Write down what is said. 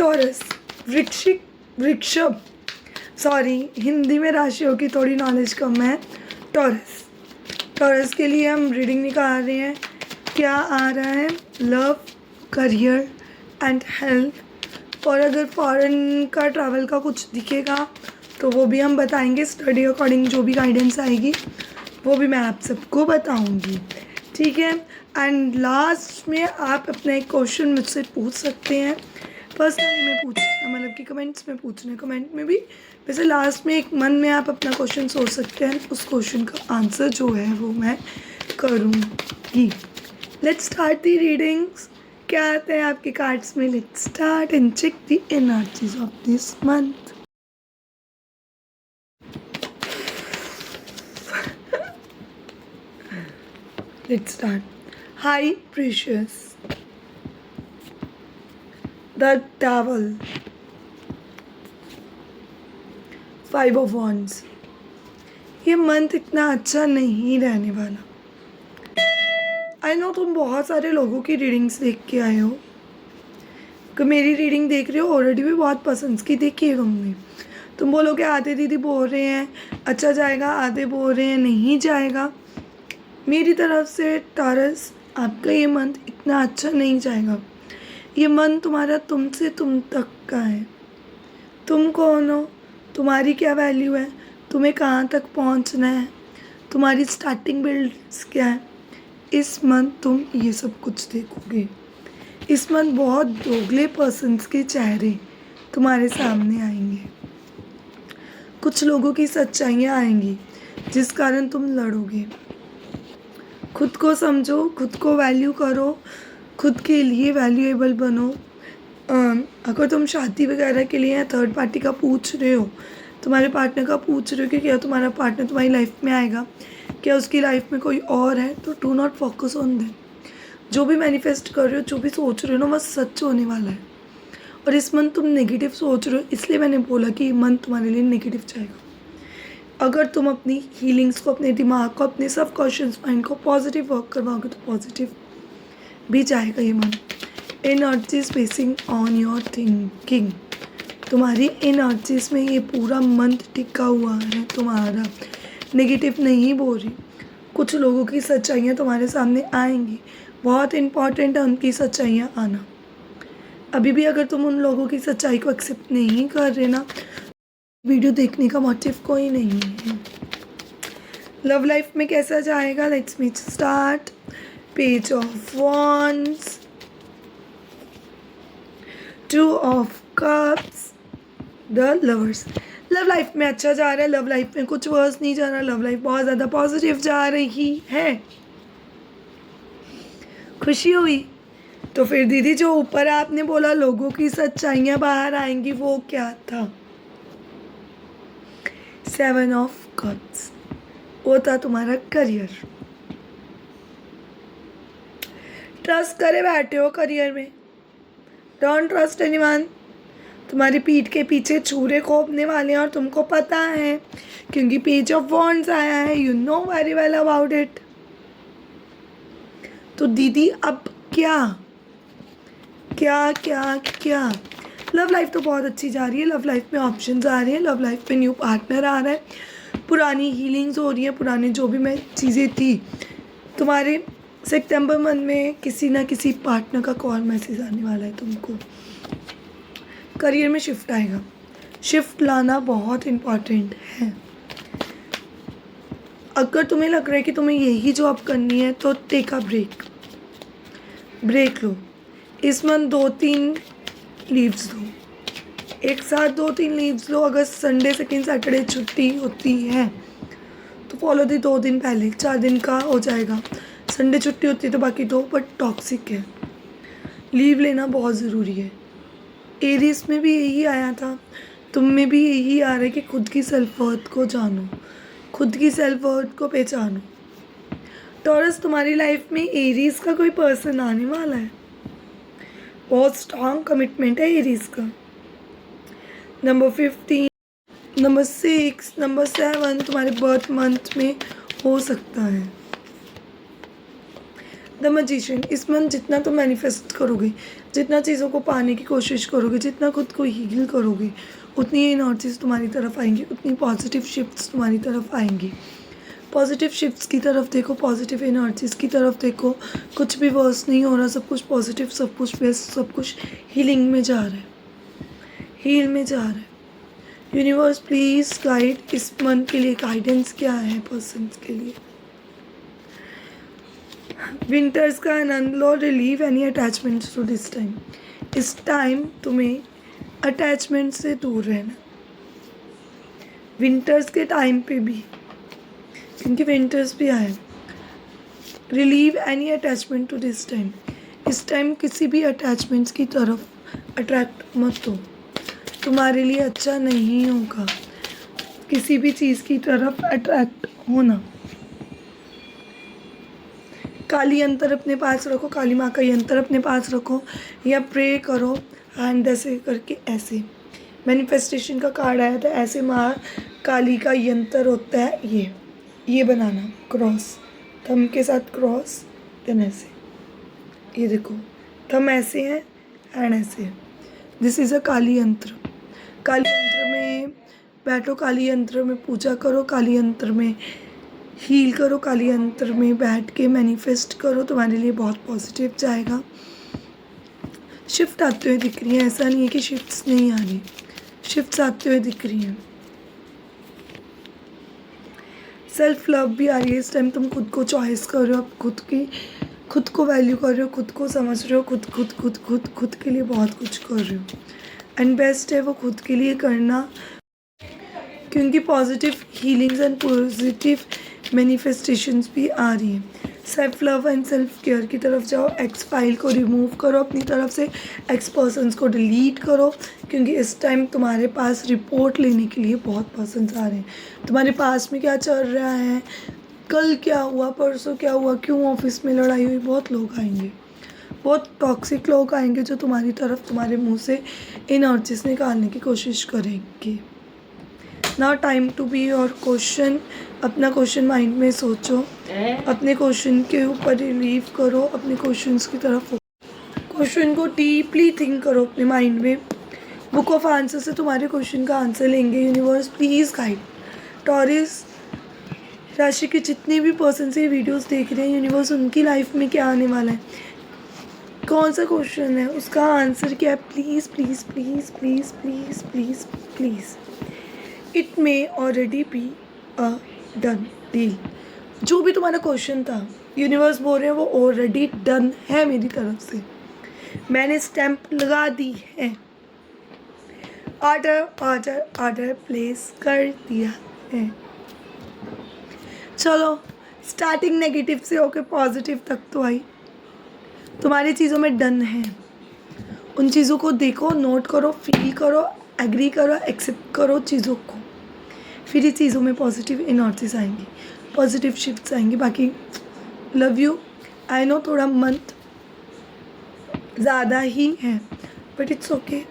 Taurus, वृश्चिक, वृषभ, sorry Hindi में राशियों की थोड़ी नॉलेज कम है। टॉरस के लिए हम रीडिंग निकाल रहे हैं। क्या आ रहा है? Love, career and health. और अगर फॉरेन का ट्रैवल का कुछ दिखेगा तो वो भी हम बताएंगे। स्टडी अकॉर्डिंग जो भी गाइडेंस आएगी वो भी मैं आप सबको बताऊंगी, ठीक है। एंड लास्ट में आप अपना एक क्वेश्चन मुझसे पूछ सकते हैं, पर्सनली में पूछना, मतलब कि कमेंट्स में पूछना, कमेंट में भी। वैसे लास्ट में एक मन में आप अपना क्वेश्चन सोच सकते हैं, उस क्वेश्चन का आंसर जो है वो मैं करूँगी। Let's start the readings. क्या आता है आपके कार्ड्स में? Let's start and check the energies of this month. Let's start. High Precious, the Devil, Five of Wands. ये मंथ इतना अच्छा नहीं रहने वाला। आई नो तुम बहुत सारे लोगों की रीडिंग्स देख के आए हो, कि मेरी रीडिंग देख रहे हो ऑलरेडी भी बहुत पसंद की देखी है तुमने। तुम बोलोगे आधे दीदी बोल रहे हैं अच्छा जाएगा, आधे बोल रहे हैं नहीं जाएगा। मेरी तरफ से टॉरस, आपका ये मंथ इतना अच्छा नहीं जाएगा। ये मंथ तुम्हारा तुम से तुम तक का है। तुम कौन हो, तुम्हारी क्या वैल्यू है, तुम्हें कहाँ तक पहुँचना है, तुम्हारी स्टार्टिंग बिल्ड्स क्या है। इस मंथ तुम ये सब कुछ देखोगे। इस मंथ बहुत दोगले पर्सन्स के चेहरे तुम्हारे सामने आएंगे। कुछ लोगों की सच्चाइयाँ आएंगी जिस कारण तुम लड़ोगे। खुद को समझो, खुद को वैल्यू करो, खुद के लिए वैल्यूएबल बनो। अगर तुम शादी वगैरह के लिए या थर्ड पार्टी का पूछ रहे हो, तुम्हारे पार्टनर का पूछ रहे हो कि क्या तुम्हारा पार्टनर तुम्हारी लाइफ में आएगा, क्या उसकी लाइफ में कोई और है, तो do not focus on them. जो भी मैनिफेस्ट कर रहे हो, जो भी सोच रहे हो ना, वह सच होने वाला है। और इस मंथ तुम नेगेटिव सोच रहे हो, इसलिए मैंने बोला कि ये मंथ तुम्हारे लिए नेगेटिव जाएगा। अगर तुम अपनी हीलिंग्स को, अपने दिमाग को, अपने सब कॉन्शियस माइंड को पॉजिटिव वर्क करवाओगे तो पॉजिटिव भी जाएगा ये मन। Energies basin on your thinking, तुम्हारी एनर्जीज में ये पूरा मंथ टिका हुआ है तुम्हारा। नेगेटिव नहीं बोल रही। कुछ लोगों की सच्चाइयाँ तुम्हारे सामने आएंगी, बहुत इंपॉर्टेंट है उनकी सच्चाइयाँ आना। अभी भी अगर तुम उन लोगों की सच्चाई को एक्सेप्ट नहीं कर रहे ना, वीडियो देखने का मोटिव कोई नहीं है। लव लाइफ में कैसा जाएगा? Let's me start. Page of wands, two of cups, the lovers. Love life में अच्छा जा रहा है, लव लाइफ में कुछ वर्स नहीं जा रहा, लव लाइफ बहुत ज़्यादा पॉजिटिव जा रही है। खुशी हुई? तो फिर दीदी जो ऊपर आपने बोला लोगों की सच्चाइयाँ बाहर आएंगी, वो क्या था? 7 ऑफ कप्स, वो था तुम्हारा करियर। ट्रस्ट करे बैठे हो करियर में, डोंट ट्रस्ट एनीवन। तुम्हारी पीठ के पीछे छुरे खोपने वाले हैं और तुमको पता है, क्योंकि पेज ऑफ वॉन्ड्स आया है। You know very well about it. तो दीदी अब क्या क्या क्या क्या? लव लाइफ तो बहुत अच्छी जा रही है, लव लाइफ में ऑप्शंस आ रहे हैं, लव लाइफ में न्यू पार्टनर आ रहा है, पुरानी हीलिंग्स हो रही है, पुरानी जो भी मैं चीज़ें थी तुम्हारे सितंबर मंथ में किसी ना किसी पार्टनर का कॉल मैसेज आने वाला है तुमको। करियर में शिफ्ट आएगा, शिफ्ट लाना बहुत इम्पॉर्टेंट है। अगर तुम्हें लग रहा है कि तुम्हें यही जॉब करनी है तो टेक अ ब्रेक लो। इस मंथ 2-3 लीव्स लो, एक साथ 2-3 लीव्स लो। अगर संडे सेकेंड सैटरडे छुट्टी होती है तो फॉलो दी 2 दिन पहले, 4 दिन का हो जाएगा। संडे छुट्टी होती है तो बाकी 2, बट टॉक्सिक है, लीव लेना बहुत ज़रूरी है। एरीज में भी यही आया था, तुम में भी यही आ रहा है कि खुद की सेल्फ वर्थ को जानो, खुद की सेल्फ वर्थ को पहचानो। टॉरस, तुम्हारी लाइफ में एरीज का कोई पर्सन आने वाला है, बहुत स्ट्रॉन्ग कमिटमेंट है एरीज का। नंबर 15, नंबर 6, नंबर 7 तुम्हारे बर्थ मंथ में हो सकता है। द मैजिशियन, इस मंथ जितना तुम मैनिफेस्ट करोगे, जितना चीज़ों को पाने की कोशिश करोगे, जितना खुद को हील करोगे, उतनी एनर्जीज तुम्हारी तरफ आएंगी, उतनी पॉजिटिव शिफ्ट्स तुम्हारी तरफ आएंगी। पॉजिटिव शिफ्ट्स की तरफ देखो, पॉजिटिव एनर्जीज की तरफ देखो। कुछ भी वर्स नहीं हो रहा, सब कुछ पॉजिटिव, सब कुछ बेस्ट, सब कुछ हीलिंग में जा रहा है, हील में जा रहा है। यूनिवर्स प्लीज़ गाइड, इस मंथ के लिए गाइडेंस क्या है पर्सन्स के लिए। विंटर्स का आनंद लो, relieve any attachments to this time. इस टाइम तुम्हें अटैचमेंट से दूर रहना, विंटर्स के टाइम पे भी, क्योंकि विंटर्स भी आए। Relieve any attachment to this time, इस टाइम किसी भी अटैचमेंट्स की तरफ अट्रैक्ट मत हो, तुम्हारे लिए अच्छा नहीं होगा किसी भी चीज़ की तरफ अट्रैक्ट होना। काली यंत्र अपने पास रखो, काली माँ का यंत्र अपने पास रखो, या प्रे करो हैंड ऐसे करके, ऐसे मैनिफेस्टेशन का कार्ड आया था, ऐसे माँ काली का यंत्र होता है, ये बनाना क्रॉस, थंब के साथ क्रॉस, देन ऐसे, ये देखो थंब ऐसे है, हैंड ऐसे है। दिस इज़ अ काली यंत्र। काली यंत्र में बैठो, काली यंत्र में पूजा करो, काली यंत्र में हील करो, काली यंत्र में बैठ के मैनिफेस्ट करो, तुम्हारे लिए बहुत पॉजिटिव जाएगा। शिफ्ट आते हुए दिख रही है, ऐसा नहीं है कि शिफ्ट्स नहीं आ रही, शिफ्ट्स आते हुए दिख रही हैं। सेल्फ लव भी आ रही है, इस टाइम तुम खुद को चॉइस कर रहे हो, खुद को वैल्यू कर रहे हो, खुद को समझ रहे हो, खुद के लिए बहुत कुछ कर रहे हो। एंड बेस्ट है वो खुद के लिए करना, क्योंकि positive healings and positive manifestations भी आ रही हैं। Self love and self care की तरफ जाओ, एक्स फाइल को रिमूव करो अपनी तरफ से, एक्स पर्सन्स को डिलीट करो, क्योंकि इस टाइम तुम्हारे पास रिपोर्ट लेने के लिए बहुत पर्सन्स आ रहे हैं। तुम्हारे पास में क्या चल रहा है, कल क्या हुआ, परसों क्या हुआ, क्यों ऑफिस में लड़ाई हुई, बहुत लोग आएंगे, बहुत टॉक्सिक लोग आएंगे जो तुम्हारी तरफ तुम्हारे मुंह से एनर्जीज निकालने की कोशिश करेंगे। Now time to be your question, अपना क्वेश्चन माइंड में सोचो, अपने क्वेश्चन के ऊपर रिलीव करो, अपने क्वेश्चंस की तरफ, क्वेश्चन को डीपली थिंक करो अपने माइंड में। बुक ऑफ आंसर से तुम्हारे क्वेश्चन का आंसर लेंगे। यूनिवर्स प्लीज़ गाइड टॉरस राशि के जितने भी पर्सन से वीडियोस देख रहे हैं, यूनिवर्स उनकी लाइफ में क्या आने वाला है, कौन सा क्वेश्चन है, उसका आंसर क्या है, please please please please please please please. It may already be a done deal. जो भी तुम्हारा क्वेश्चन था, यूनिवर्स बोल रहे हैं वो ऑलरेडी डन है मेरी तरफ से, मैंने स्टैम्प लगा दी है, ऑर्डर प्लेस कर दिया है। चलो स्टार्टिंग नेगेटिव से होकर पॉजिटिव तक तो आई, तुम्हारी चीज़ों में डन है। उन चीज़ों को देखो, नोट करो, फील करो, एग्री करो, एक्सेप्ट करो चीज़ों को, फिर ये चीज़ों में पॉजिटिव एनर्जीज आएंगी, पॉजिटिव शिफ्ट्स आएंगी। बाकी लव यू। आई नो थोड़ा मंथ ज़्यादा ही है, बट इट्स ओके।